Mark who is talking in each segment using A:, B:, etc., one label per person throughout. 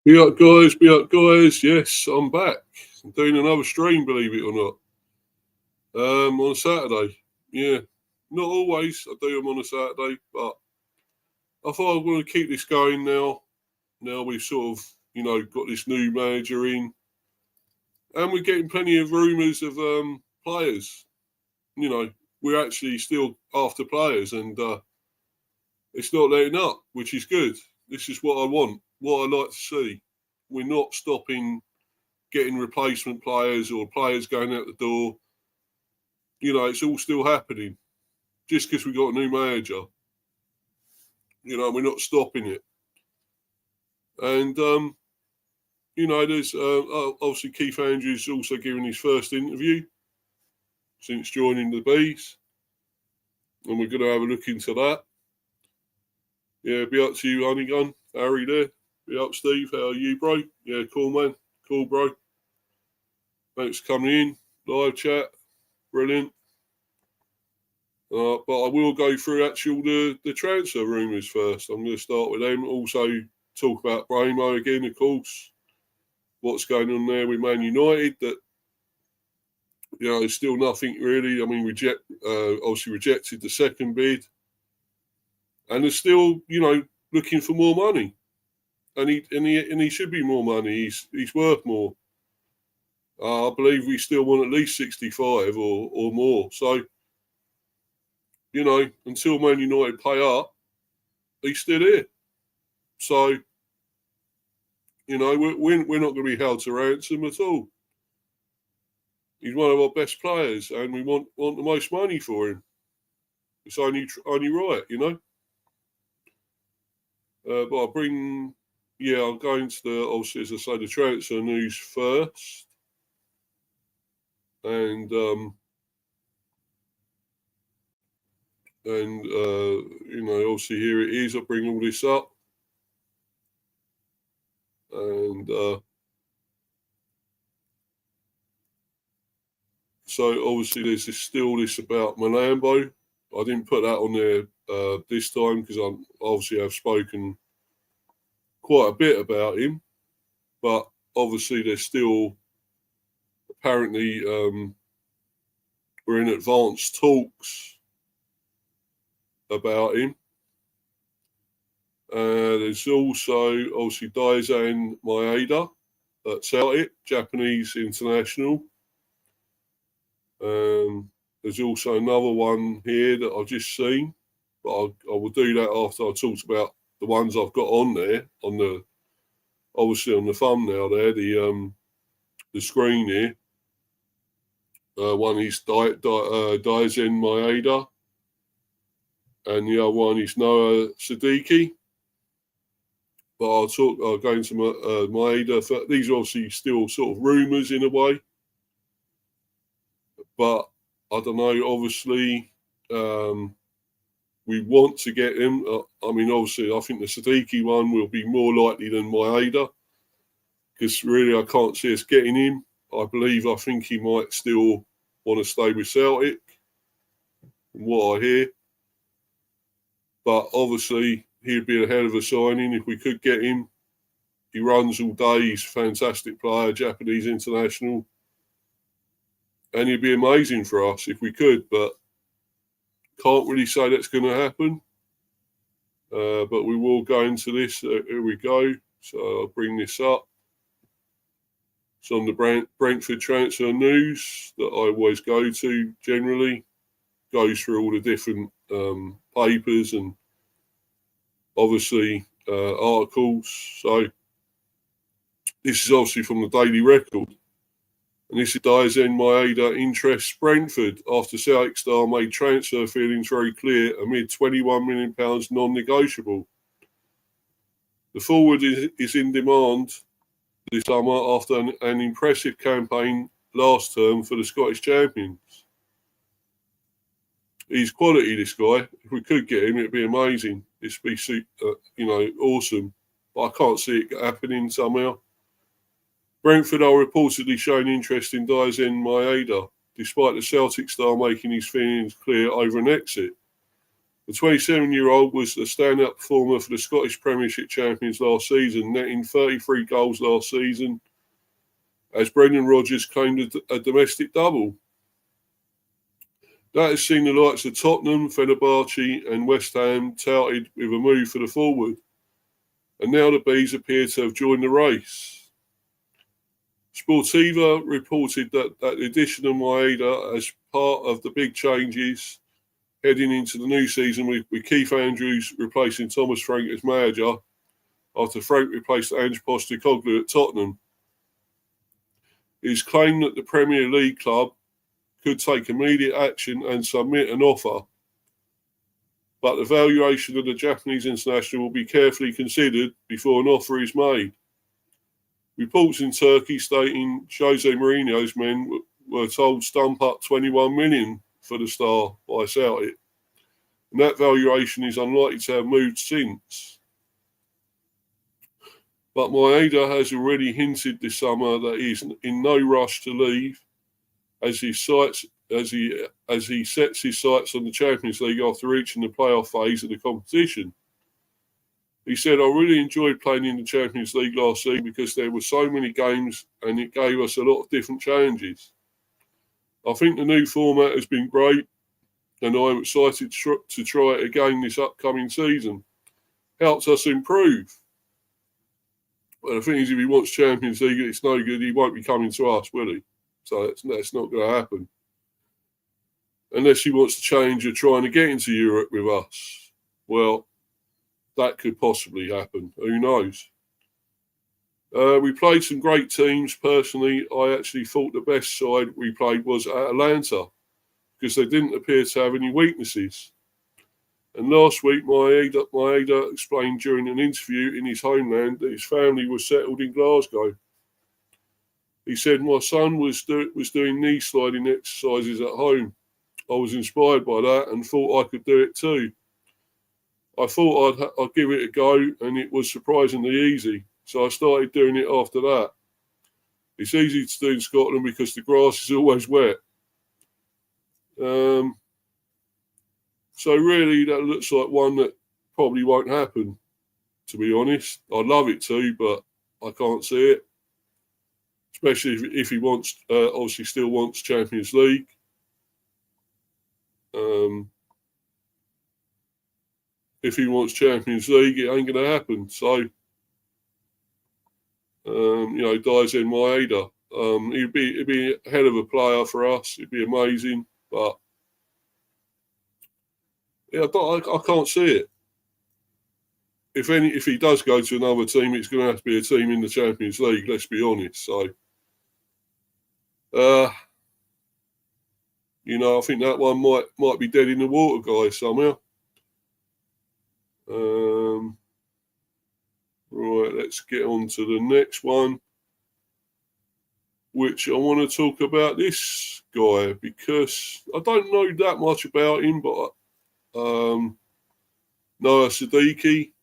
A: Be up, guys. Be up, guys. Yes, I'm back. I'm doing another stream, believe it or not. On Saturday. Yeah, not always. I do them on a Saturday, but I thought I want to keep this going now. Now we've sort of, got this new manager in, and we're getting plenty of rumours of players. We're actually still after players, and it's not letting up, which is good. This is what I want, what I like to see. We're not stopping getting replacement players or players going out the door. It's all still happening. Just because we got a new manager, we're not stopping it. And, there's obviously Keith Andrews also giving his first interview since joining the Bees. And we're going to have a look into that. Yeah, be up to you, Honeygun. Harry there. Be up, Steve. How are you, bro? Yeah, cool, man. Cool, bro. Thanks for coming in. Live chat. Brilliant. But I will go through the transfer rumours first. I'm going to start with them. Also talk about Mbeumo again, of course. What's going on there with Man United? That there's still nothing really. I mean, obviously rejected the second bid, and they're still looking for more money. And he should be more money. He's worth more. I believe we still want at least 65 or more. So. Until Man United pay up, he's still here. So, we're not going to be held to ransom at all. He's one of our best players, and we want the most money for him. It's only right, But I'll go into obviously, as I say, the transfer news first. And obviously here it is. I'll bring all this up. And so obviously there's this about Mbeumo. I didn't put that on there this time because I've spoken quite a bit about him. But obviously there's still apparently we're in advanced talks about him. There's also obviously Maeda at Celtic, Japanese international. There's also another one here that I've just seen, but I will do that after I talked about the ones I've got on there obviously on the thumbnail there, the screen here. One is Daisen Maeda, and the other one is Noah Sadiki. But I'll go into Maeda. These are obviously still sort of rumours in a way. But I don't know, obviously, we want to get him. Obviously, I think the Sadiki one will be more likely than Maeda. Because really, I can't see us getting him. I think he might still want to stay with Celtic, from what I hear. But obviously, he'd be a hell of a signing if we could get him. He runs all day. He's a fantastic player, Japanese international. And he'd be amazing for us if we could, but can't really say that's going to happen. But we will go into this. Here we go. So I'll bring this up. It's on the Brentford transfer news that I always go to generally. Goes through all the different papers and obviously articles. So this is obviously from the Daily Record. And this is Daisen Maeda interests Brentford after Celtic star made transfer feelings very clear amid £21 million non-negotiable. The forward is in demand this summer after an impressive campaign last term for the Scottish champions. He's quality, this guy. If we could get him, it'd be amazing. It'd be awesome. But I can't see it happening somehow. Brentford are reportedly showing interest in Daisen Maeda, despite the Celtic star making his feelings clear over an exit. The 27-year-old was the standout performer for the Scottish Premiership champions last season, netting 33 goals last season, as Brendan Rodgers claimed a domestic double. That has seen the likes of Tottenham, Fenerbahce and West Ham touted with a move for the forward. And now the Bees appear to have joined the race. Sportiva reported that the addition of Maeda as part of the big changes heading into the new season with Keith Andrews replacing Thomas Frank as manager after Frank replaced Ange Postecoglou at Tottenham. It is claimed that the Premier League club could take immediate action and submit an offer, but the valuation of the Japanese international will be carefully considered before an offer is made. Reports in Turkey stating Jose Mourinho's men were told stump up 21 million for the star by Celtic, and that valuation is unlikely to have moved since. But Maeda has already hinted this summer that he is in no rush to leave, as he sets his sights on the Champions League after reaching the playoff phase of the competition. He said, "I really enjoyed playing in the Champions League last season because there were so many games and it gave us a lot of different challenges. I think the new format has been great and I'm excited to try it again this upcoming season. Helps us improve." Well, the thing is, if he wants Champions League and it's no good, he won't be coming to us, will he? So that's not going to happen. Unless he wants to change or trying to get into Europe with us. Well, that could possibly happen. Who knows? We played some great teams. Personally, I actually thought the best side we played was Atalanta because they didn't appear to have any weaknesses. And last week, Maeda explained during an interview in his homeland that his family was settled in Glasgow. He said, "My son was doing knee sliding exercises at home. I was inspired by that and thought I could do it too. I thought I'd give it a go, and it was surprisingly easy. So I started doing it after that. It's easy to do in Scotland because the grass is always wet." So really, that looks like one that probably won't happen, to be honest. I'd love it to, but I can't see it. Especially if he wants, obviously still wants Champions League. If he wants Champions League, it ain't going to happen. So, Daisen Maeda, he'd be a hell of a player for us. It'd be amazing, but yeah, I can't see it. If he does go to another team, it's going to have to be a team in the Champions League. Let's be honest. So, I think that one might be dead in the water, guys, somehow. Right, let's get on to the next one, which I want to talk about this guy because I don't know that much about him, but Noah Sadiki,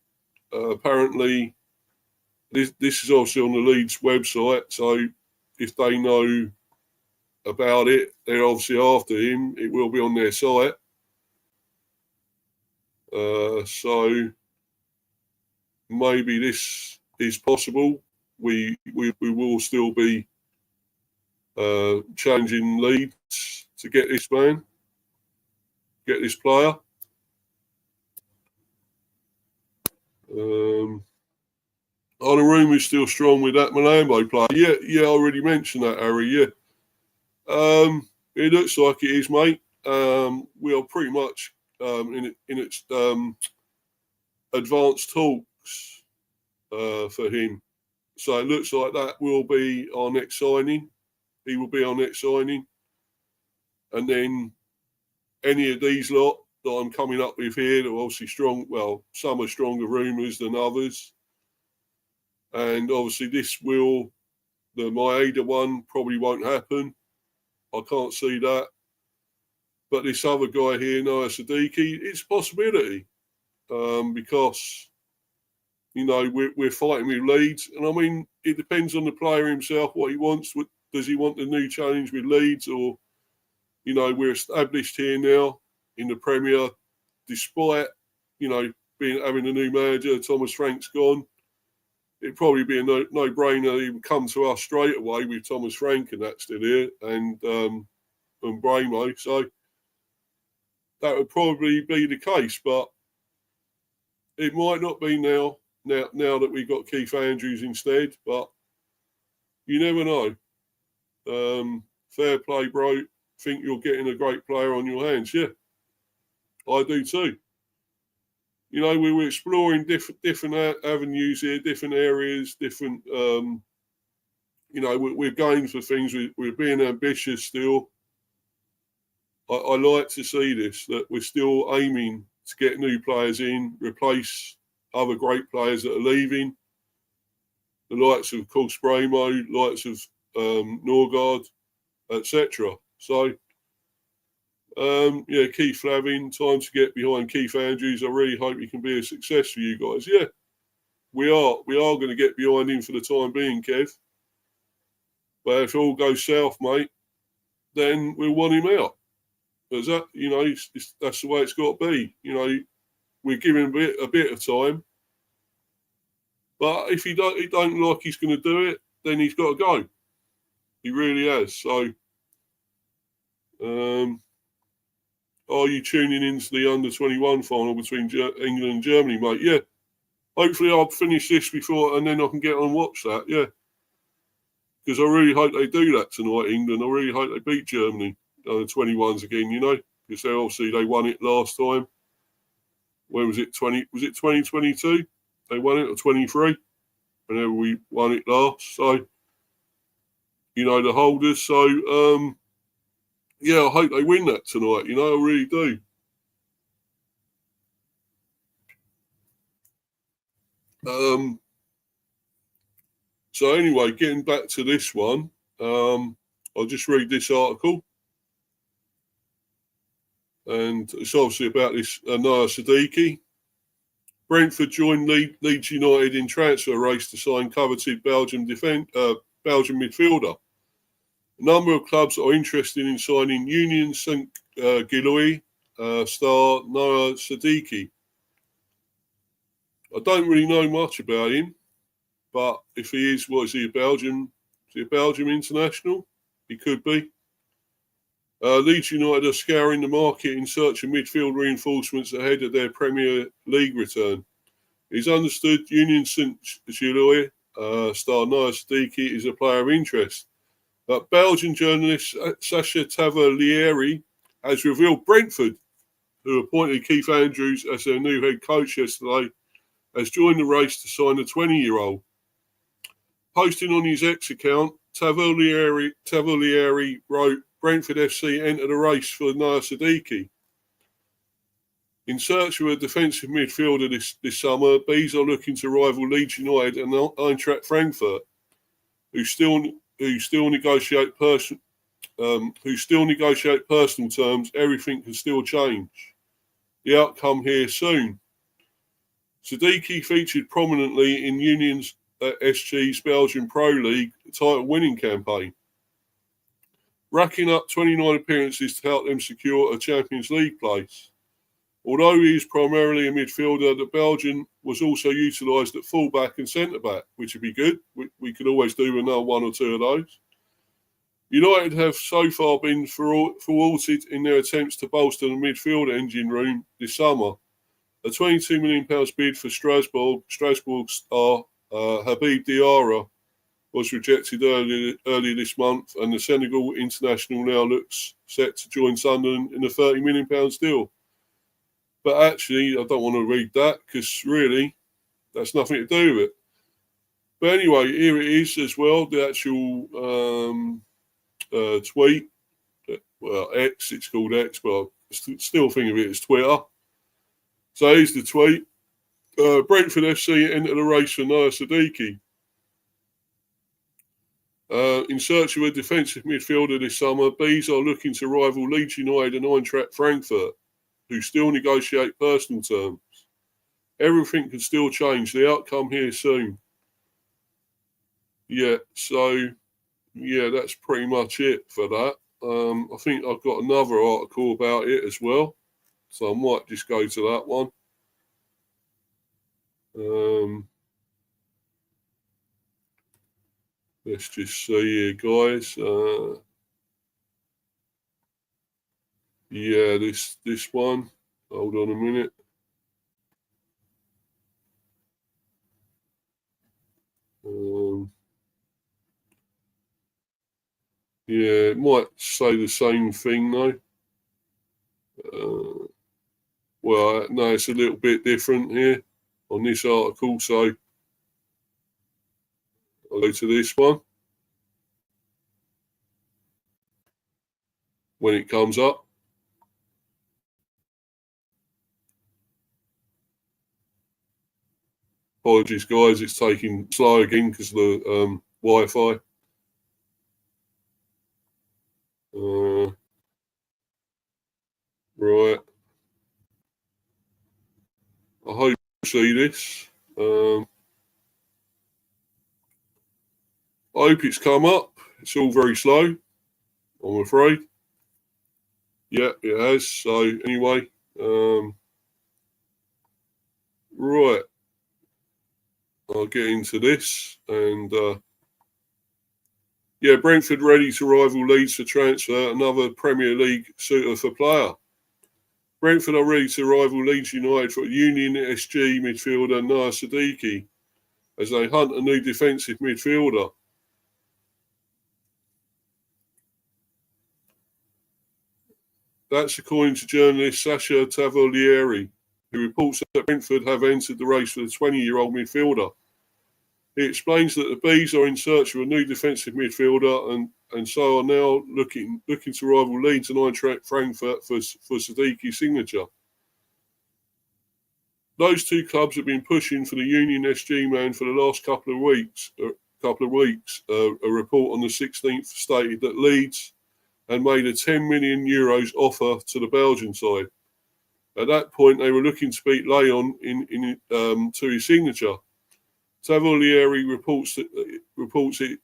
A: apparently this is obviously on the Leeds website, so if they know about it, they're obviously after him. It will be on their site. So maybe this is possible. We will still be changing Leeds to get this man, get this player. Are the rumours still strong with that Malambo player? Yeah, I already mentioned that, Harry. Yeah. It looks like it is, mate. We are pretty much in its advanced talks for him. So it looks like that will be our next signing. He will be our next signing. And then any of these lot that I'm coming up with here, they're obviously strong. Well, some are stronger rumours than others. And obviously the Maeda one probably won't happen. I can't see that. But this other guy here, Noah Sadiki, it's a possibility because, we're fighting with Leeds. And I mean, it depends on the player himself, what he wants. Does he want the new challenge with Leeds or, we're established here now in the Premier. despite, having a new manager, Thomas Frank's gone, it'd probably be a no-brainer. He would come to us straight away with Thomas Frank and that's still here, and Mbeumo. So that would probably be the case, but it might not be now that we've got Keith Andrews instead, but you never know. Fair play, bro. Think you're getting a great player on your hands. Yeah, I do too. We were exploring different avenues here, different areas, different, we're going for things. We're being ambitious still. I like to see this, that we're still aiming to get new players in, replace other great players that are leaving. The likes of course, Mbeumo, likes of Norgard, etc. So, Keith Flavin, time to get behind Keith Andrews. I really hope he can be a success for you guys. Yeah, we are going to get behind him for the time being, Kev. But if it all goes south, mate, then we'll want him out. Because that, that's the way it's got to be. We're giving him a bit of time. But if he don't like he's going to do it, then he's got to go. He really has. So, are you tuning into the under-21 final between England and Germany, mate? Yeah. Hopefully I'll finish this before, and then I can get on and watch that, yeah. Because I really hope they do that tonight, England. I really hope they beat Germany, the 21s again, because obviously they won it last time. When was it? Was it 2022? They won it, or 23? Whenever we won it last. So, the holders. So, I hope they win that tonight, I really do. So anyway, getting back to this one, I'll just read this article. And it's obviously about this Naya Sadiki. Brentford joined Leeds United in transfer race to sign coveted Belgian midfielder. A number of clubs are interested in signing Union St. Gilloy star Naya Sadiki. I don't really know much about him, but if he is, what is he, a Belgian international? He could be. Leeds United are scouring the market in search of midfield reinforcements ahead of their Premier League return. It's understood Union St. Gilloy star Naya Sadiki is a player of interest. But Belgian journalist Sacha Tavolieri has revealed Brentford, who appointed Keith Andrews as their new head coach yesterday, has joined the race to sign a 20-year-old. Posting on his X account, Tavolieri wrote, Brentford FC entered a race for Naya Sadiki. In search of a defensive midfielder this summer, Bees are looking to rival Leeds United and Eintracht Frankfurt, who still negotiate personal terms. Everything can still change. The outcome here soon. Sadiki featured prominently in Union's SG's Belgian Pro League title-winning campaign, racking up 29 appearances to help them secure a Champions League place. Although he is primarily a midfielder, the Belgian was also utilised at fullback and centre-back, which would be good. We could always do another one or two of those. United have so far been thwarted in their attempts to bolster the midfield engine room this summer. A £22 million bid for Strasbourg star Habib Diarra was rejected earlier this month, and the Senegal international now looks set to join Sunderland in a £30 million deal. But actually, I don't want to read that because really, that's nothing to do with it. But anyway, here it is as well, the actual tweet. Well, X, it's called X, but I still think of it as Twitter. So here's the tweet. Brentford FC entered a race for Naya Sadiki. In search of a defensive midfielder this summer, Bees are looking to rival Leeds United and Eintracht Frankfurt, who still negotiate personal terms. Everything can still change. The outcome here soon. Yeah, so, that's pretty much it for that. I think I've got another article about it as well. So I might just go to that one. Let's just see here, guys. Yeah, this one. Hold on a minute. Yeah, it might say the same thing though. Well, no, it's a little bit different here on this article. So I'll go to this one when it comes up. Apologies, guys. It's taking slow again because of the Wi-Fi. Right. I hope you see this. I hope it's come up. It's all very slow, I'm afraid. Yeah, it has. So anyway, right. I'll get into this. And yeah, Brentford ready to rival Leeds for transfer. Another Premier League suitor for player. Brentford are ready to rival Leeds United for Union SG midfielder Noah Sadiki as they hunt a new defensive midfielder. That's according to journalist Sasha Tavolieri, who reports that Brentford have entered the race for the 20-year-old midfielder. He explains that the Bees are in search of a new defensive midfielder and so are now looking to rival Leeds and Eintracht Frankfurt for Sadiki's signature. Those two clubs have been pushing for the Union SG man for the last couple of weeks. A report on the 16th stated that Leeds had made a €10 million offer to the Belgian side. At that point, they were looking to beat Lyon to his signature. Tavolieri reports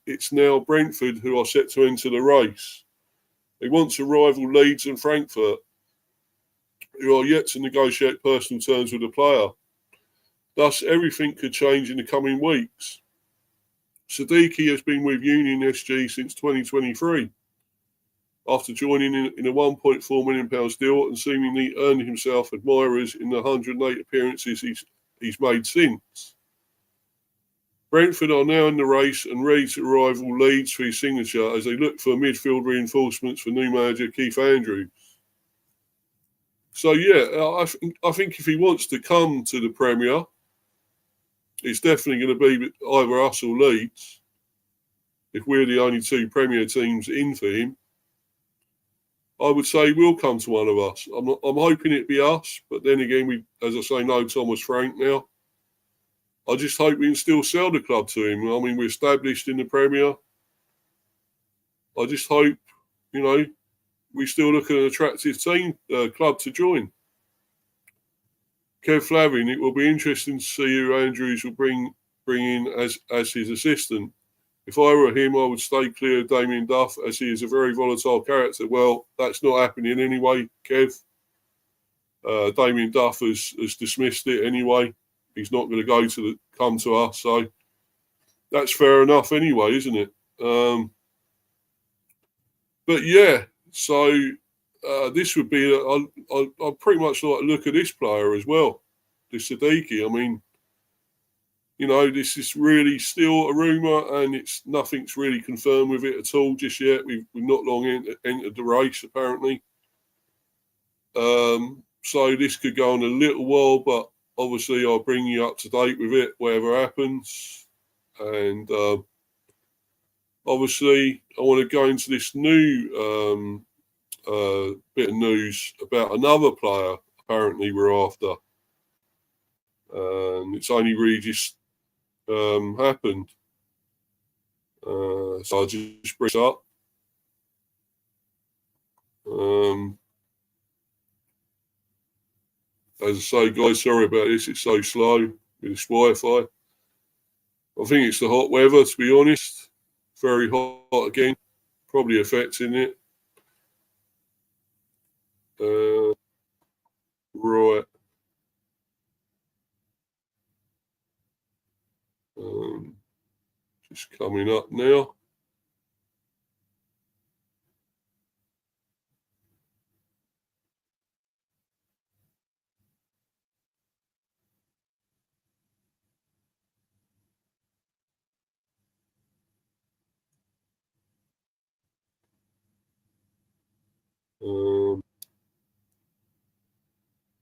A: it's now Brentford who are set to enter the race. They want to rival Leeds and Frankfurt, who are yet to negotiate personal terms with the player. Thus, everything could change in the coming weeks. Sadiki has been with Union SG since 2023, after joining in a £1.4 million deal and seemingly earning himself admirers in the 108 appearances he's made since. Brentford are now in the race and ready to rival Leeds for his signature as they look for midfield reinforcements for new manager Keith Andrews. So yeah, I think if he wants to come to the Premier, it's definitely going to be either us or Leeds. If we're the only two Premier teams in for him, I would say we'll come to one of us. I'm hoping it'd be us, but then again, we, as I say, know Thomas Frank now. I just hope we can still sell the club to him. I mean, we're established in the Premier. I just hope, we still look at an attractive club to join. Kev Flavin, it will be interesting to see who Andrews will bring in as his assistant. If I were him, I would stay clear of Damien Duff as he is a very volatile character. Well, that's not happening anyway, Kev. Damien Duff has dismissed it anyway. He's not going to come to us, so that's fair enough anyway, isn't it? But yeah, so this would be. I'd pretty much like to look at this player as well, this Sadiki. I mean, this is really still a rumour, and nothing's really confirmed with it at all just yet. We've not long entered the race apparently. So this could go on a little while, but obviously I'll bring you up to date with it, whatever happens. And obviously I want to go into this new bit of news about another player apparently we're after. And it's only really just happened. So I'll just bring it up. As I say, guys, sorry about this. It's so slow with this Wi-Fi. I think it's the hot weather, to be honest. Very hot again. Probably affecting it. It's coming up now.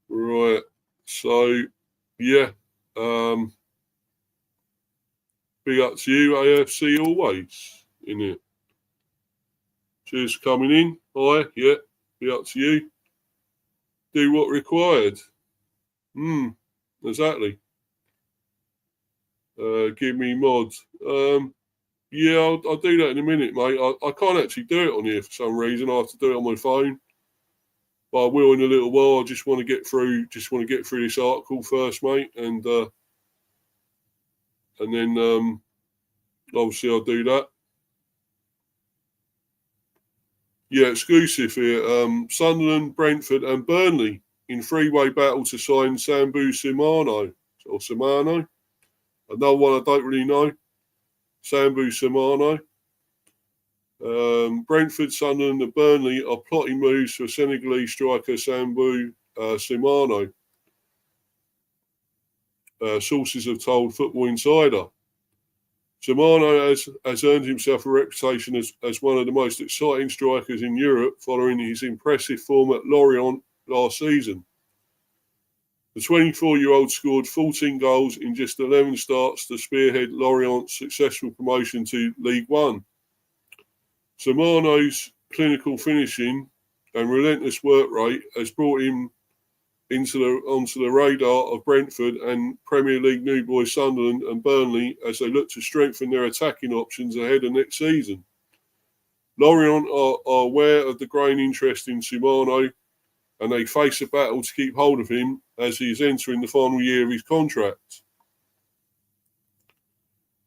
A: Right. So, yeah. Big up to you, AFC always, in it. Cheers for coming in. Hi, yeah. Be up to you. Do what required. Exactly. Give me mods. Yeah, I'll do that in a minute, mate. I can't actually do it on here for some reason. I have to do it on my phone. But I will in a little while. I just want to get through this article first, mate, and then obviously I'll do that. Yeah, exclusive here. Sunderland, Brentford, and Burnley in three-way battle to sign Mbeumo or Simano. Another one I don't really know. Mbeumo. Brentford, Sunderland, and Burnley are plotting moves for Senegalese striker Simano. Sources have told Football Insider. Simano has earned himself a reputation as one of the most exciting strikers in Europe following his impressive form at Lorient last season. The 24-year-old scored 14 goals in just 11 starts to spearhead Lorient's successful promotion to League One. Simano's clinical finishing and relentless work rate has brought him onto the radar of Brentford and Premier League new boys Sunderland and Burnley as they look to strengthen their attacking options ahead of next season. Lorient are aware of the growing interest in Simano, and they face a battle to keep hold of him as he is entering the final year of his contract.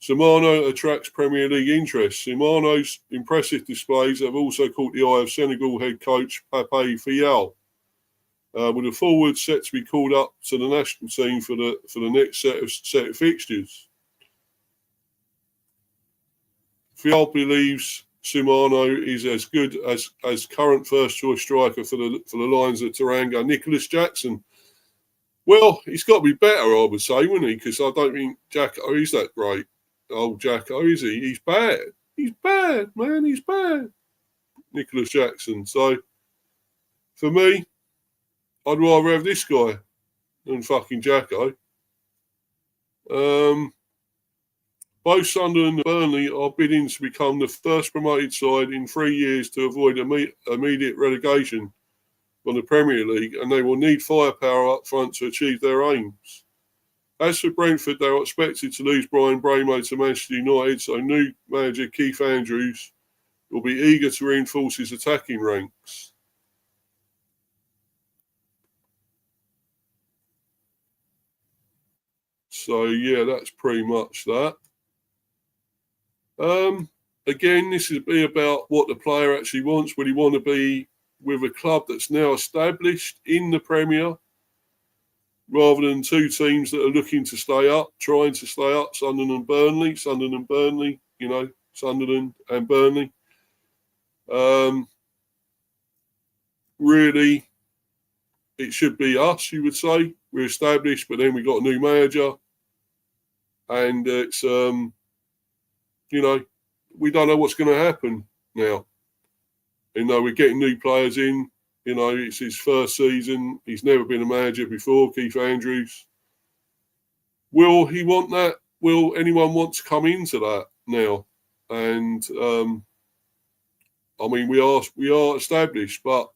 A: Simano attracts Premier League interest. Simano's impressive displays have also caught the eye of Senegal head coach Pape Fial, with the forwards set to be called up to the national team for the next set of fixtures. Fial believes Simano is as good as current first choice striker for the Lions at Teranga, Nicholas Jackson. Well, he's got to be better, I would say, wouldn't he? Because I don't think Jacko is that great. Old Jacko, is he? He's bad. He's bad, man. He's bad. Nicholas Jackson. So, for me, I'd rather have this guy than fucking Jacko. Both Sunderland and Burnley are bidding to become the first promoted side in 3 years to avoid immediate relegation from the Premier League, and they will need firepower up front to achieve their aims. As for Brentford, they are expected to lose Brian Mbeumo to Manchester United, so new manager Keith Andrews will be eager to reinforce his attacking ranks. So, yeah, that's pretty much that. Again, this is about what the player actually wants. Would he want to be with a club that's now established in the Premier, rather than two teams that are looking to stay up, trying to stay up, Sunderland and Burnley, you know, Sunderland and Burnley. Really, it should be us, you would say. We're established, but then we got a new manager. And it's, you know, we don't know what's going to happen now. You know, we're getting new players in. You know, it's his first season. He's never been a manager before, Keith Andrews. Will he want that? Will anyone want to come into that now? And, I mean, we are established, but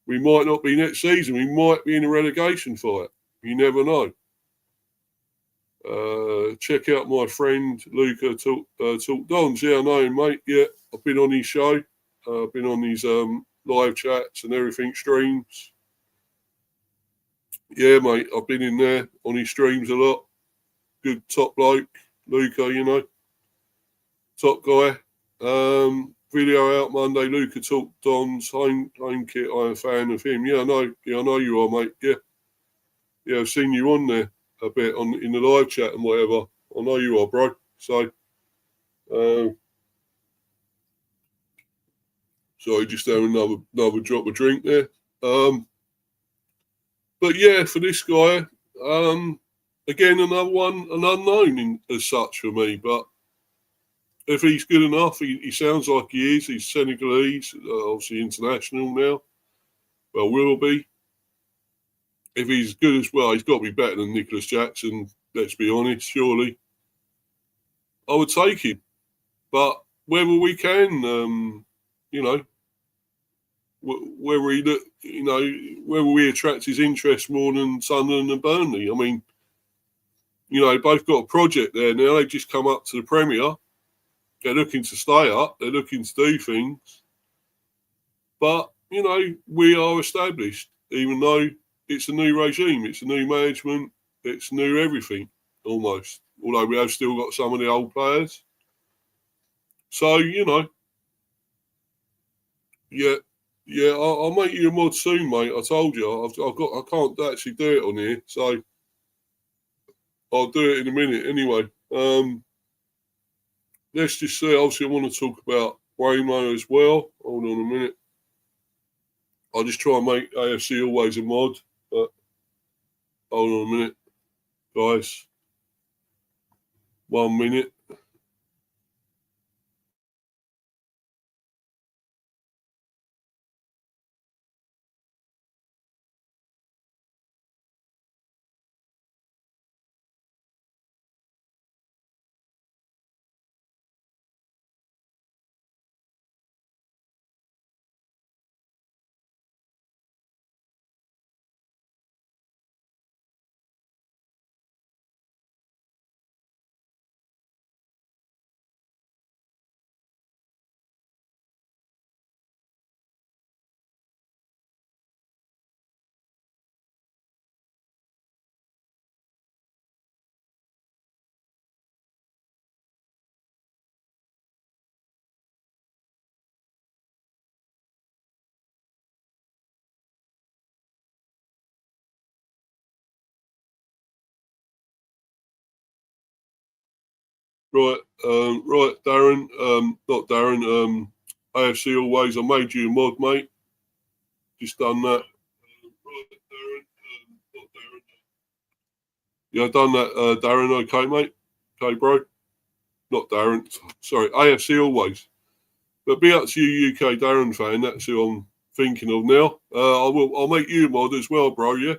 A: we might not be next season. We might be in a relegation fight. You never know. Check out my friend Luca Talk Dons. Yeah, I know him, mate. Yeah, I've been on his show. I've been on his live chats and everything, streams. Yeah, mate, I've been in there on his streams a lot. Good top bloke, Luca, you know. Top guy. Video out Monday, Luca Talk Dons, home kit. I'm a fan of him. Yeah, I know you are, mate. Yeah, I've seen you on there a bit in the live chat and whatever. I know you are, bro. So, Sorry, just having another drop of drink there. But yeah, for this guy, again, another one, an unknown as such for me. But if he's good enough, he sounds like he is. He's Senegalese, obviously international now. Well, will be. If he's good as well, he's got to be better than Nicholas Jackson. Let's be honest, surely. I would take him. But whether we can, whether whether we attract his interest more than Sunderland and Burnley. I mean, both got a project there now. They've just come up to the Premier. They're looking to stay up. They're looking to do things. But, we are established, even though it's a new regime. It's a new management. It's new everything, almost. Although we have still got some of the old players. So, I'll make you a mod soon, mate. I told you. I can't actually do it on here. So, I'll do it in a minute anyway. Let's just see. Obviously, I want to talk about Mbeumo as well. Hold on a minute. I'll just try and make AFC always a mod. But hold on a minute, guys. 1 minute. Right, Darren. Not Darren. AFC always. I made you a mod, mate. Just done that. Right, Darren. Not Darren. Yeah, done that, Darren. Okay, mate. Okay, bro. Not Darren. Sorry, AFC always. But be up to you, UK Darren fan. That's who I'm thinking of now. I'll make you a mod as well, bro. Yeah.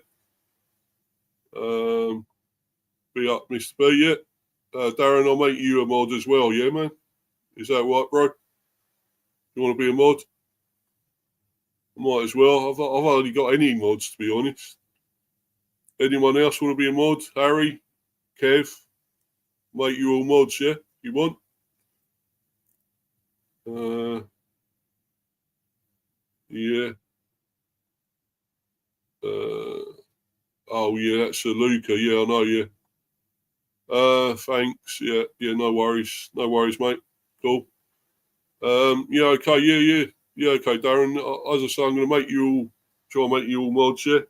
A: Be up, Mr. B. Yeah. Darren, I'll make you a mod as well. Yeah, man. Is that right, bro? You want to be a mod? I might as well. I've hardly got any mods, to be honest. Anyone else want to be a mod? Harry, Kev, make you all mods, yeah? You want? Yeah. Oh, yeah, that's Luca. Yeah, I know, yeah. Thanks. Yeah, no worries. No worries, mate. Cool. Yeah, okay, yeah. Yeah, okay, Darren. As I say, I'm going to try and make you all mods, yeah?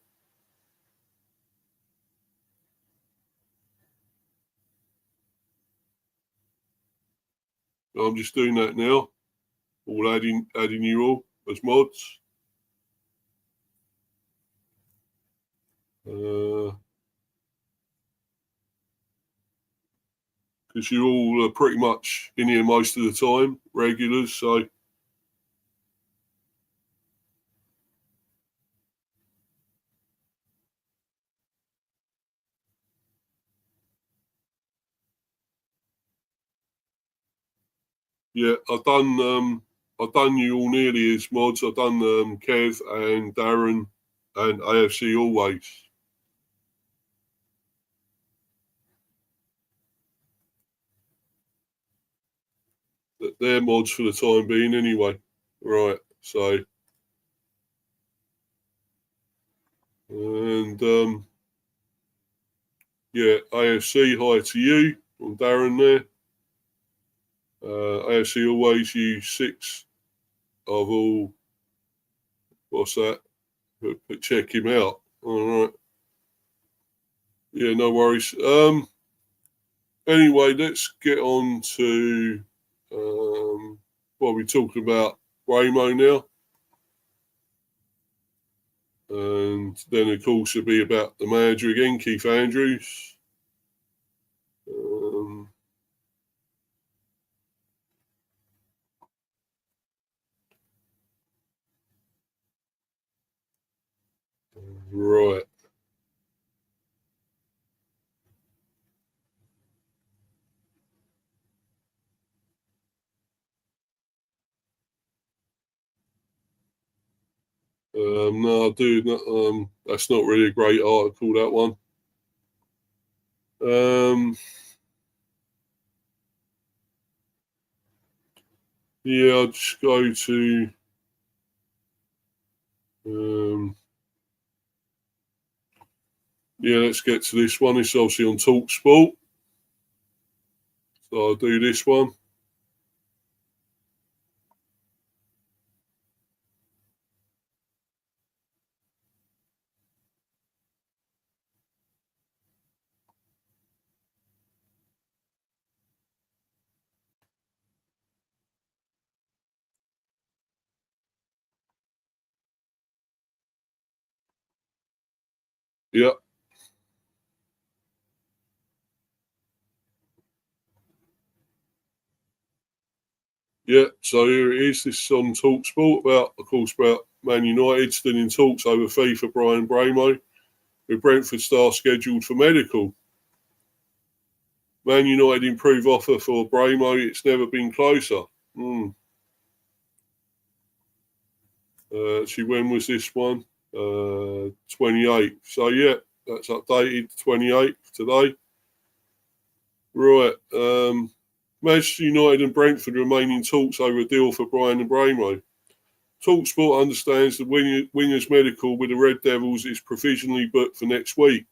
A: I'm just doing that now. All adding you all as mods. Because you're all pretty much in here most of the time, regulars. So, yeah, I've done you all nearly as mods. I've done Kev and Darren and AFC always. They're mods for the time being, anyway. Right. So, and yeah, AFC, hi to you. I'm Darren there. AFC always, you 6 of all. What's that? But check him out. All right. Yeah, no worries. Anyway, let's get on to Well, we're talking about Mbeumo now. And then, of course, it'll be about the manager again, Keith Andrews. Right. No, dude, that's not really a great article, that one. Yeah, I'll just go to yeah, let's get to this one. It's obviously on TalkSport. So I'll do this one. Yeah. Yeah, so here it is. This is on TalkSport about, of course, about Man United still in talks over fee for Brian Mbeumo, with Brentford star scheduled for medical. Man United improve offer for Mbeumo. It's never been closer. Actually, when was this one? 28th. So, yeah, that's updated 28th today. Right. Manchester United and Brentford remain in talks over a deal for Brian Mbeumo. TalkSport understands the winger's medical with the Red Devils is provisionally booked for next week,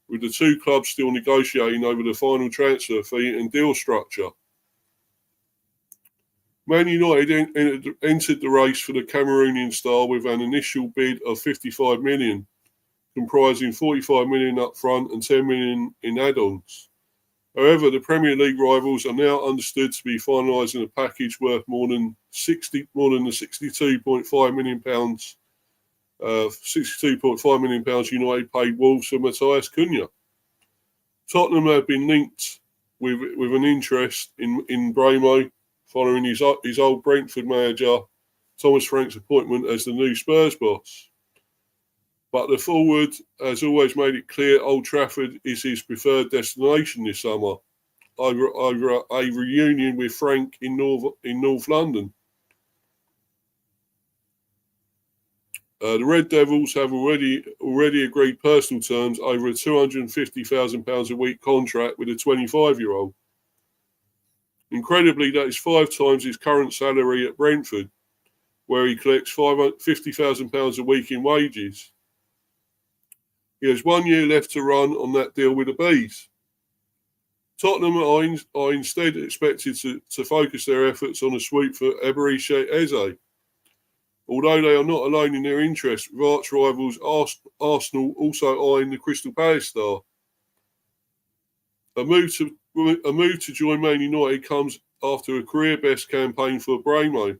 A: with the two clubs still negotiating over the final transfer fee and deal structure. Man United entered the race for the Cameroonian star with an initial bid of 55 million, comprising 45 million up front and 10 million in add-ons. However, the Premier League rivals are now understood to be finalising a package worth more than the £62.5 million. £62.5 million United paid Wolves for Matthias Cunha. Tottenham have been linked with an interest in Mbeumo following his old Brentford manager Thomas Frank's appointment as the new Spurs boss. But the forward has always made it clear Old Trafford is his preferred destination this summer, over a reunion with Frank in North London. The Red Devils have already agreed personal terms over a £250,000 a week contract with a 25-year-old. Incredibly, that is 5 times his current salary at Brentford, where he collects £50,000 a week in wages. He has 1 year left to run on that deal with the Bees. Tottenham are instead expected to focus their efforts on a sweep for Eberechi Eze, although they are not alone in their interest, with arch rivals Arsenal also eyeing the Crystal Palace star. A move to join Man United comes after a career-best campaign for Mbeumo,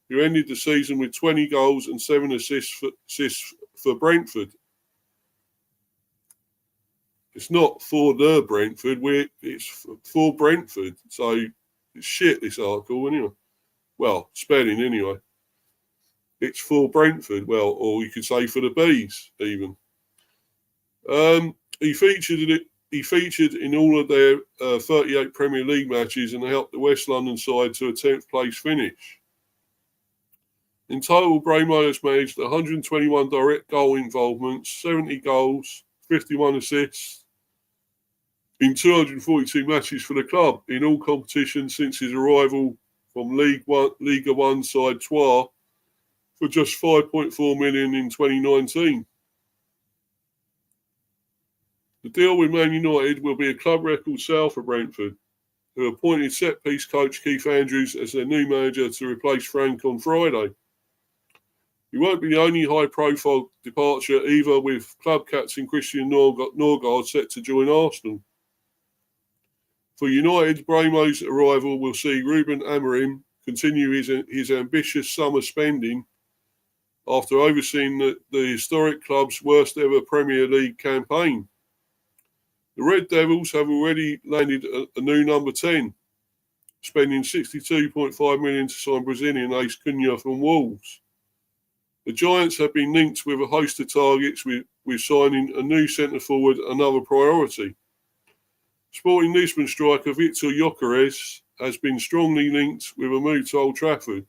A: who ended the season with 20 goals and 7 assists for Brentford. It's not for the Brentford, it's for Brentford. So it's shit, this article, anyway. Well, spelling anyway. It's for Brentford, well, or you could say for the Bees, even. He featured in all of their 38 Premier League matches and helped the West London side to a 10th place finish. In total, Mbeumo has managed 121 direct goal involvements, 70 goals, 51 assists, in 242 matches for the club in all competitions since his arrival from Liga 1 side Troyes for just 5.4 million in 2019. The deal with Man United will be a club record sale for Brentford, who appointed set-piece coach Keith Andrews as their new manager to replace Frank on Friday. He won't be the only high-profile departure either, with club captain Christian Norgard set to join Arsenal. For United, Mbeumo's arrival will see Ruben Amorim continue his ambitious summer spending after overseeing the historic club's worst ever Premier League campaign. The Red Devils have already landed a new number 10, spending $62.5 million to sign Brazilian ace Cunha from Wolves. The Giants have been linked with a host of targets, with signing a new centre-forward another priority. Sporting Lisbon striker Victor Gyökeres has been strongly linked with a move to Old Trafford,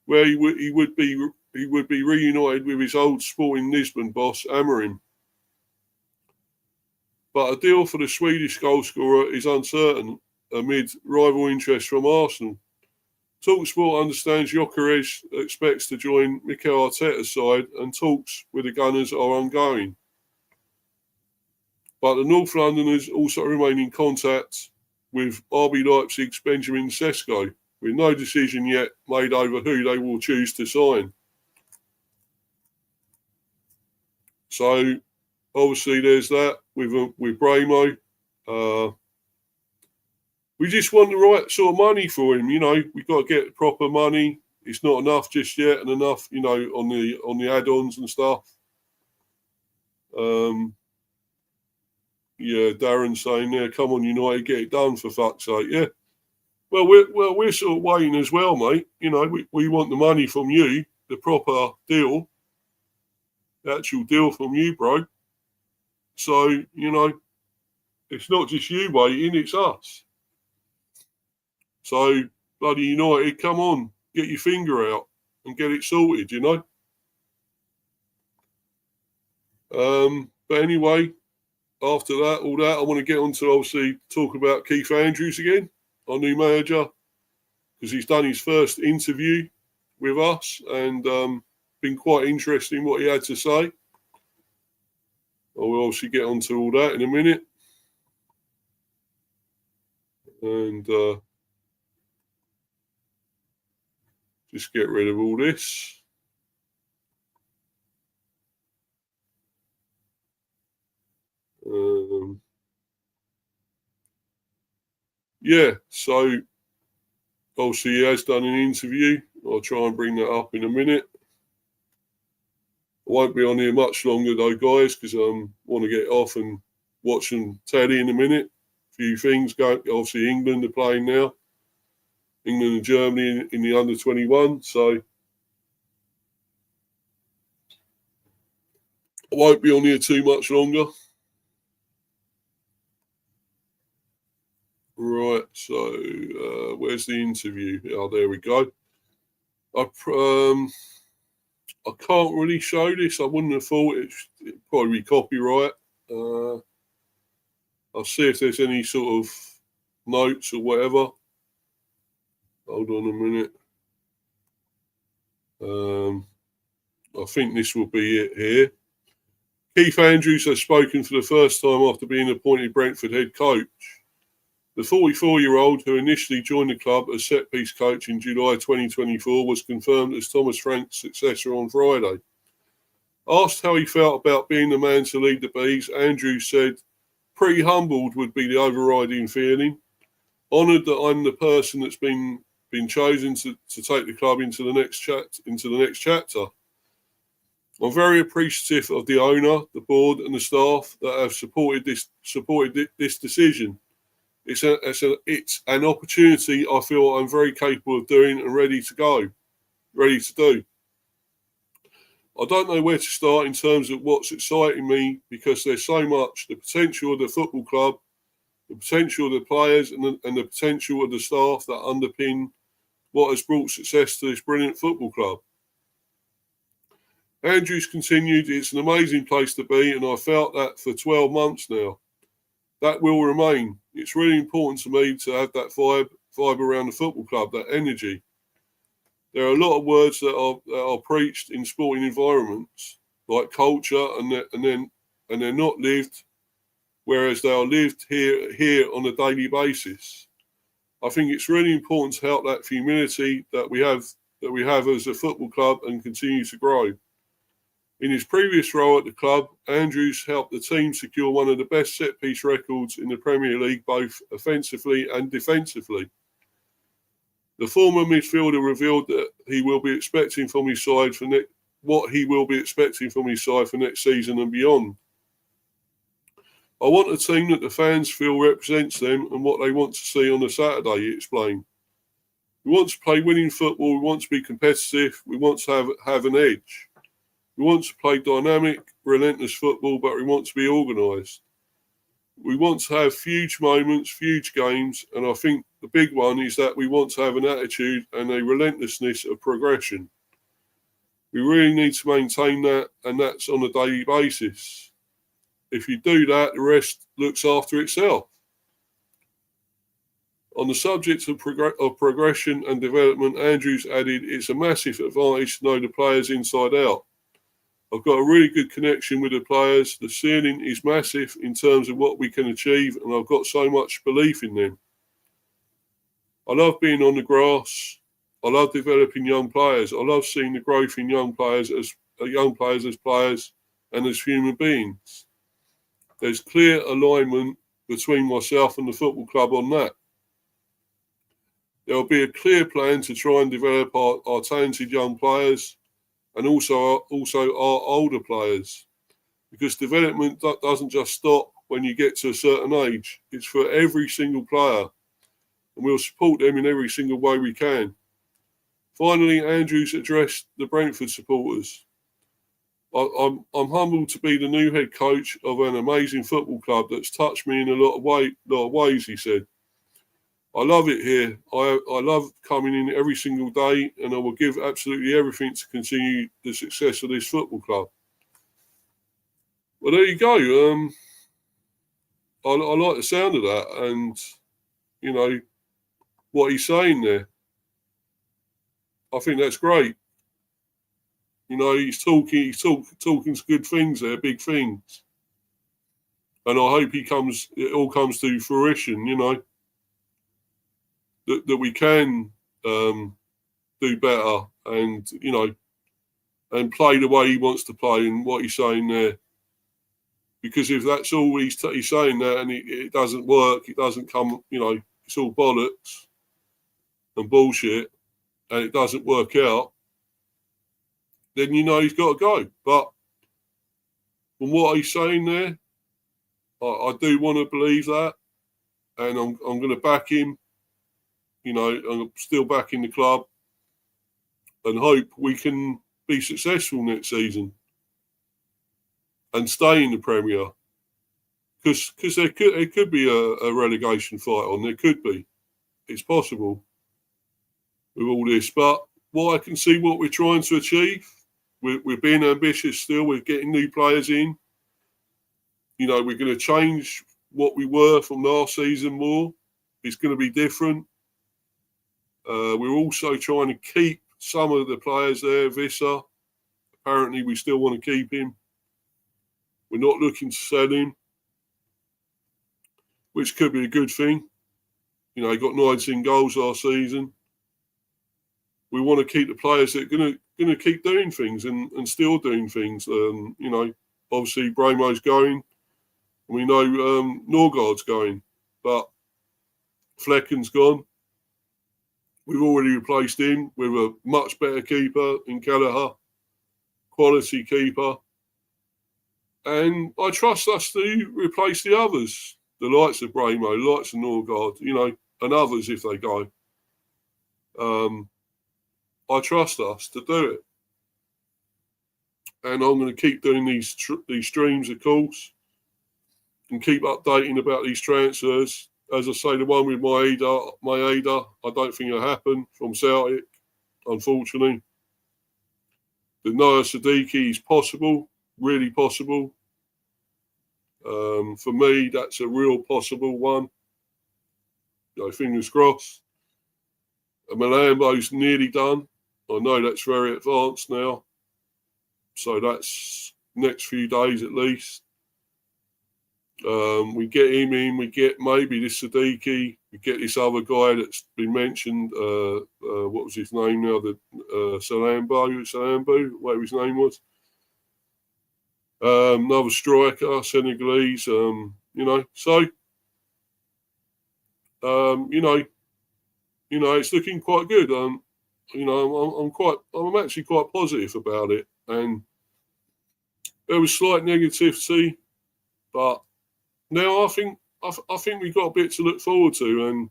A: where he would be reunited with his old Sporting Lisbon boss Amorim. But a deal for the Swedish goalscorer is uncertain amid rival interest from Arsenal. TalkSport understands Gyökeres expects to join Mikel Arteta's side, and talks with the Gunners are ongoing. But the North Londoners also remain in contact with RB Leipzig's Benjamin Sesko, with no decision yet made over who they will choose to sign. So, obviously, there's that with Mbeumo. We just want the right sort of money for him. We've got to get proper money. It's not enough just yet, and enough, on the add-ons and stuff. Yeah, Darren's saying there, come on, United, get it done for fuck's sake. Yeah. Well, we're sort of waiting as well, mate. We want the money from you, the proper deal, the actual deal from you, bro. So, it's not just you waiting, it's us. So, bloody United, come on, get your finger out and get it sorted, But anyway, after all that, I want to get on to obviously talk about Keith Andrews again, our new manager, because he's done his first interview with us, and been quite interesting what he had to say. I will obviously get on to all that in a minute. And just get rid of all this. Yeah, so obviously he has done an interview. I'll try and bring that up in a minute. I won't be on here much longer though, guys, because I want to get off and watch some telly in a minute. A few things going. Obviously, England are playing now. England and Germany in the under-21. So I won't be on here too much longer. Right, so where's the interview? Oh, there we go. I can't really show this. I wouldn't have thought it'd probably be copyright. I'll see if there's any sort of notes or whatever. Hold on a minute. I think this will be it here. Keith Andrews has spoken for the first time after being appointed Brentford head coach. The 44-year-old, who initially joined the club as set-piece coach in July 2024, was confirmed as Thomas Frank's successor on Friday. Asked how he felt about being the man to lead the Bees, Andrews said, "Pretty humbled would be the overriding feeling. Honoured that I'm the person that's been chosen to take the club into the next chapter. I'm very appreciative of the owner, the board, and the staff that have supported this decision. It's an opportunity I feel I'm very capable of doing and ready to do. I don't know where to start in terms of what's exciting me, because there's so much: the potential of the football club, the potential of the players, and the potential of the staff that underpin what has brought success to this brilliant football club." Andrews continued, "It's an amazing place to be, and I felt that for 12 months now. That will remain. It's really important to me to have that vibe around the football club, that energy. There are a lot of words that are preached in sporting environments, like culture, and they're not lived, whereas they are lived here on a daily basis. I think it's really important to help that humility that we have as a football club and continue to grow. In his previous role at the club, Andrews helped the team secure one of the best set-piece records in the Premier League, both offensively and defensively. The former midfielder revealed that he will be expecting from his side for what he will be expecting from his side for next season and beyond. I want a team that the fans feel represents them and what they want to see on a Saturday, he explained. We want to play winning football, we want to be competitive, we want to have an edge. We want to play dynamic, relentless football, but we want to be organised. We want to have huge moments, huge games, and I think the big one is that we want to have an attitude and a relentlessness of progression. We really need to maintain that, and that's on a daily basis. If you do that, the rest looks after itself. On the subject of progression and development, Andrews added, it's a massive advantage to know the players inside out. I've got a really good connection with the players. The ceiling is massive in terms of what we can achieve, and I've got so much belief in them. I love being on the grass. I love developing young players. I love seeing the growth in young players as players and as human beings. There's clear alignment between myself and the football club on that. There will be a clear plan to try and develop our talented young players and also our older players, because development doesn't just stop when you get to a certain age. It's for every single player, and we'll support them in every single way we can. Finally, Andrews addressed the Brentford supporters. I'm humbled to be the new head coach of an amazing football club that's touched me in a lot of ways, he said. I love it here. I love coming in every single day, and I will give absolutely everything to continue the success of this football club. Well, there you go. I like the sound of that, and you know what he's saying there. I think that's great. You know, he's talking some good things there, big things, and I hope it all comes to fruition. You know. That we can do better and, you know, and play the way he wants to play and what he's saying there. Because if that's all he's saying there and it doesn't work, it doesn't come, you know, it's all bollocks and bullshit and it doesn't work out, then you know he's got to go. But from what he's saying there, I do want to believe that, and I'm going to back him. You know, I'm still backing the club and hope we can be successful next season and stay in the Premier. Because there could be a relegation fight on. There could be. It's possible with all this. But what I can see what we're trying to achieve, we're being ambitious still. We're getting new players in. You know, we're going to change what we were from last season more. It's going to be different. We're also trying to keep some of the players there. Visser, apparently we still want to keep him. We're not looking to sell him, which could be a good thing. You know, he got 19 goals last season. We want to keep the players that are going to keep doing things and still doing things. You know, obviously Mbeumo's going. We know Norgaard's going, but Flecken's gone. We've already replaced him with a much better keeper in Kelleher, quality keeper. And I trust us to replace the others, the likes of Mbeumo, the likes of Norgaard, you know, and others if they go. I trust us to do it. And I'm going to keep doing these streams, of course, and keep updating about these transfers. As I say, the one with Maeda, I don't think it'll happen from Celtic, unfortunately. The Noah Sadiki is possible, really possible. For me, that's a real possible one. You know, fingers crossed. Malambo's nearly done. I know that's very advanced now. So that's next few days at least. We get him in, we get maybe this Sadiki, we get this other guy that's been mentioned, what was his name now, Salambo, whatever his name was. Another striker, Senegalese. So it's looking quite good. I'm actually quite positive about it. And there was slight negativity, but now I think we've got a bit to look forward to, and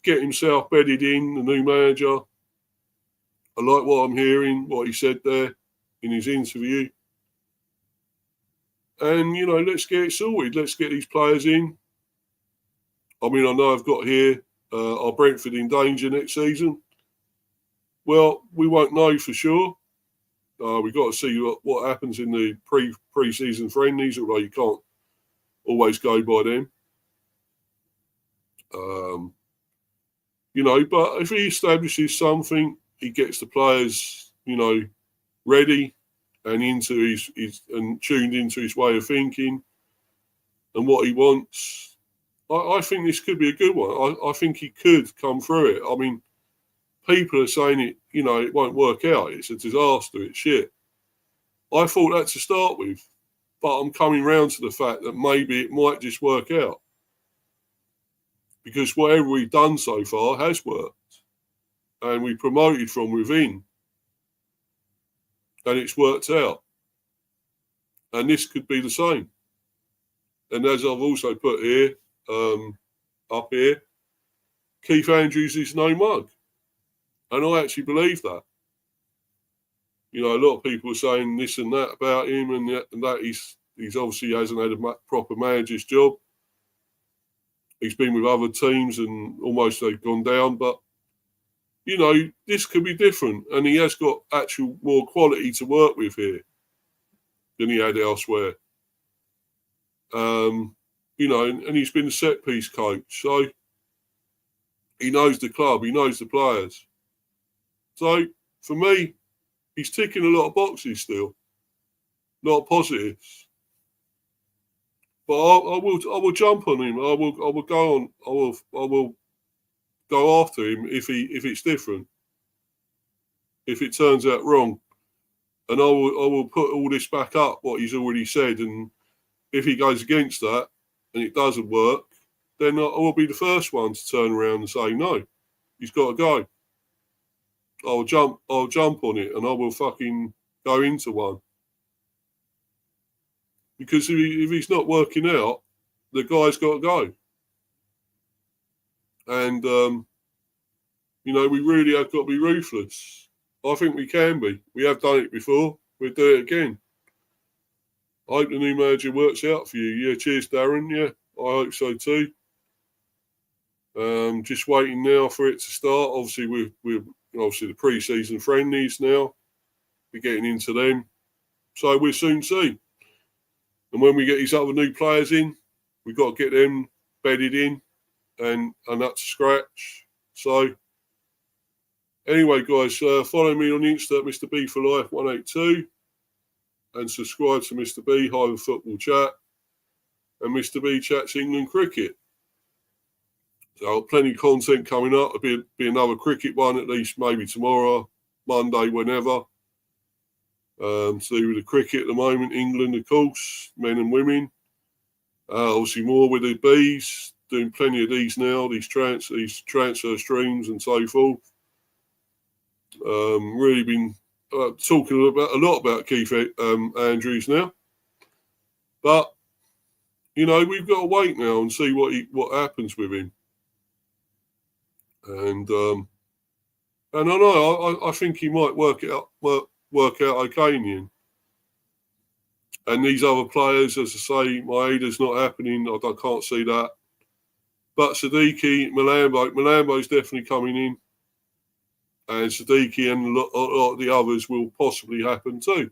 A: get himself bedded in, the new manager. I like what I'm hearing, what he said there in his interview. And, let's get it sorted. Let's get these players in. I mean, I know I've got here, are Brentford in danger next season? Well, we won't know for sure. We've got to see what happens in the pre-season friendlies, although you can't always go by them. But if he establishes something, he gets the players, ready and into his and tuned into his way of thinking and what he wants. I think this could be a good one. I think he could come through it. I mean, people are saying it won't work out. It's a disaster. It's shit. I thought that to start with, but I'm coming round to the fact that maybe it might just work out, because whatever we've done so far has worked, and we promoted from within, and it's worked out. And this could be the same. And as I've also put here, up here, Keith Andrews is no mug. And I actually believe that. A lot of people are saying this and that about him, and that he's obviously hasn't had a proper manager's job. He's been with other teams and almost they've gone down. But, this could be different. And he has got actual more quality to work with here than he had elsewhere. And he's been a set-piece coach. So he knows the club. He knows the players. So, for me, he's ticking a lot of boxes still. A lot of positives. But I will jump on him. I will go on. I will go after him if it's different. If it turns out wrong, and I will put all this back up what he's already said. And if he goes against that and it doesn't work, then I will be the first one to turn around and say no. He's got to go. I'll jump on it, and I will fucking go into one. Because if he's not working out, the guy's got to go. And, we really have got to be ruthless. I think we can be. We have done it before. We'll do it again. I hope the new manager works out for you. Yeah, cheers, Darren. Yeah, I hope so too. Just waiting now for it to start. Obviously, we're obviously the pre-season friendlies now. We're getting into them. So we'll soon see. And when we get these other new players in, we've got to get them bedded in and up to scratch. So anyway, guys, follow me on Insta, Mr. B for Life 182, and subscribe to Mr. B Hive Football Chat and Mr. B Chats England Cricket. So plenty of content coming up. There'll be another cricket one at least, maybe tomorrow, Monday, whenever. To do with the cricket at the moment, England, of course, men and women. Obviously more with the bees, doing plenty of these now, these transfer streams and so forth. Really been talking a lot about Keith Andrews now. But, we've got to wait now and see what happens with him. And I know, I think he might work out okay in the end. And these other players, as I say, Maeda's not happening. I can't see that. But Sadiki, Mbeumo's definitely coming in. And Sadiki and a lot of the others will possibly happen too.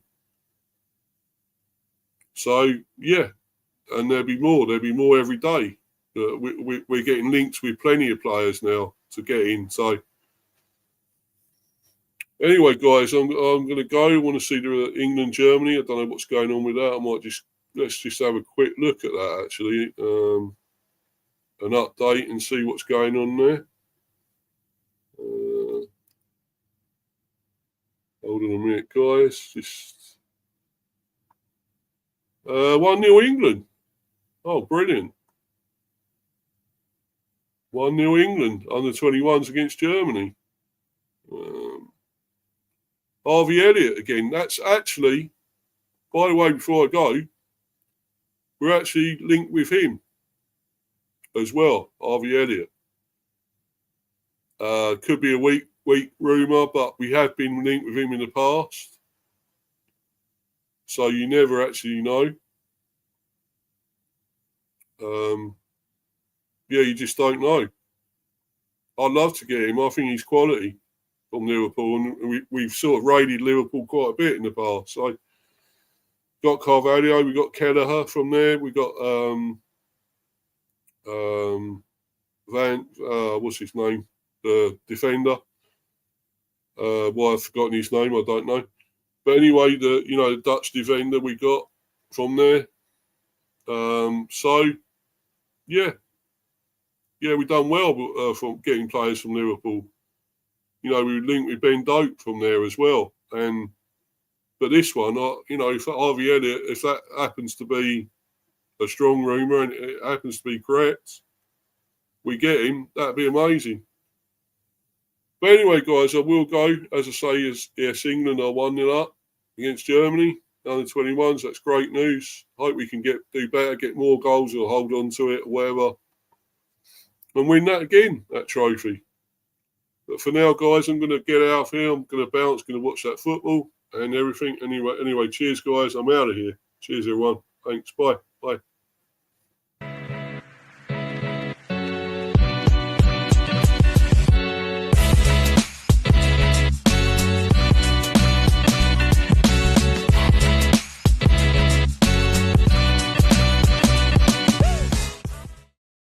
A: So, yeah. And there'll be more every day. We're getting linked with plenty of players now to get in. So, anyway, guys, I'm going to go. I want to see the England, Germany. I don't know what's going on with that. Let's just have a quick look at that, actually. An update and see what's going on there. Hold on a minute, guys. 1-0 England. Oh, brilliant. 1-0 England under 21s against Germany. Harvey Elliott again. That's actually, by the way, before I go, we're actually linked with him as well, Harvey Elliott. Could be a weak rumour, but we have been linked with him in the past. So you never actually know. Yeah, you just don't know. I'd love to get him. I think he's quality from Liverpool, and we've sort of raided Liverpool quite a bit in the past. So got Carvalho, we got Kelleher from there, we got what's his name, the defender. Why I've forgotten his name, I don't know. But anyway, the Dutch defender we got from there. So yeah, we've done well from getting players from Liverpool. We linked with Ben Doak from there as well. But this one, if Harvey Elliott, if that happens to be a strong rumour and it happens to be correct, we get him, that'd be amazing. But anyway, guys, I will go. As I say, yes, England are 1-0 up against Germany, under 21s. That's great news. Hope we can do better, get more goals or hold on to it or whatever. And win that again, that trophy. But for now, guys, I'm going to get out of here. I'm going to bounce, going to watch that football and everything. Anyway, cheers, guys. I'm out of here. Cheers, everyone. Thanks. Bye. Bye.